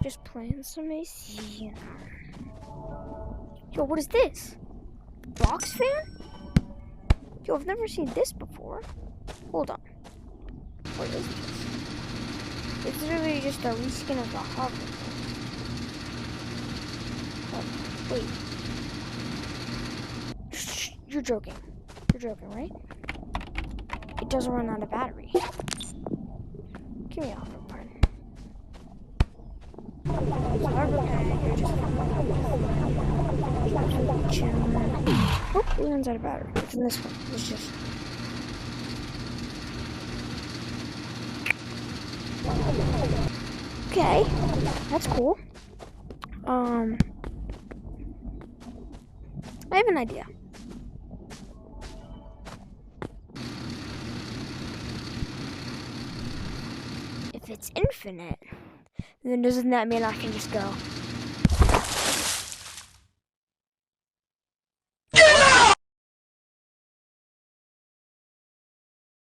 Just playing some AC. Yo, what is this? Box fan? Yo, I've never seen this before. Hold on. What is this? It's literally just a reskin of the hover. Oh, wait. Shh, you're joking. You're joking, right? It doesn't run out of battery. Give me a hover part. Hover pad, you're just chilling. Oh, it runs out of battery. It's in this one. It's just. Okay, that's cool. I have an idea. If it's infinite, then doesn't that mean I can just go